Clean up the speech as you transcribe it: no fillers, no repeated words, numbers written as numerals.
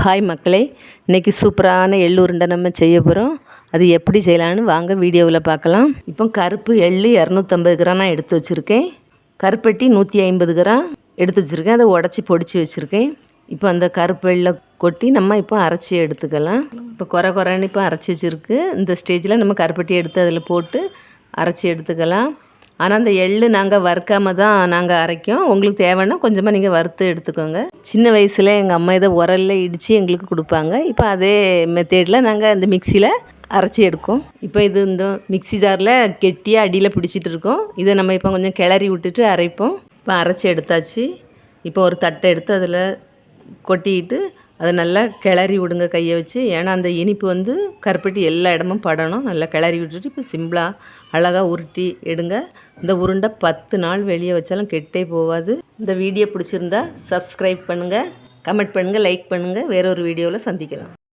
Hi மக்களே, இன்றைக்கி சூப்பரான எள்ளு உருண்டை நம்ம செய்ய போகிறோம். அது எப்படி செய்யலான்னு வாங்க வீடியோவில் பார்க்கலாம். இப்போ கருப்பு எள்ளு 250 கிராம் நான் எடுத்து வச்சுருக்கேன். கருப்பட்டி 150 கிராம் எடுத்து வச்சுருக்கேன். அதை உடச்சி பொடிச்சு வச்சுருக்கேன். இப்போ அந்த கருப்பு எள்ளை கொட்டி நம்ம இப்போ அரைச்சி எடுத்துக்கலாம். இப்போ குறைன்னு இப்போ அரைச்சி வச்சுருக்கு. இந்த ஸ்டேஜில் நம்ம கருப்பட்டி எடுத்து அதில் போட்டு அரைச்சி எடுத்துக்கலாம். ஆனால் அந்த எள்ளு நாங்கள் வறுக்காம தான் நாங்கள் அரைக்கோம். உங்களுக்கு தேவைன்னா கொஞ்சமாக நீங்கள் வறுத்து எடுத்துக்கோங்க. சின்ன வயசில் எங்கள் அம்மா இதை உரலில் இடித்து எங்களுக்கு கொடுப்பாங்க. இப்போ அதே மெத்தேடில் நாங்கள் இந்த மிக்சியில் அரைச்சி எடுக்கோம். இப்போ இது இந்த மிக்சி ஜாரில் கெட்டியாக அடியில் பிடிச்சிட்டு இருக்கோம். இதை நம்ம இப்போ கொஞ்சம் கிளறி விட்டுட்டு அரைப்போம். இப்போ அரைச்சி எடுத்தாச்சு. இப்போ ஒரு தட்டை எடுத்து அதில் கொட்டிக்கிட்டு அதை நல்லா கிளறி விடுங்க கையை வச்சு. ஏன்னா அந்த இனிப்பு வந்து கருப்பட்டி எல்லா இடமும் படணும். நல்லா கிளறி விட்டுட்டு இப்போ சிம்பிளாக அழகாக உருட்டி எடுங்க. இந்த உருண்டை 10 நாள் வெளியே வச்சாலும் கெட்டே போகாது. இந்த வீடியோ பிடிச்சிருந்தா சப்ஸ்கிரைப் பண்ணுங்கள், கமெண்ட் பண்ணுங்கள், லைக் பண்ணுங்கள். வேற ஒரு வீடியோவில் சந்திக்கலாம்.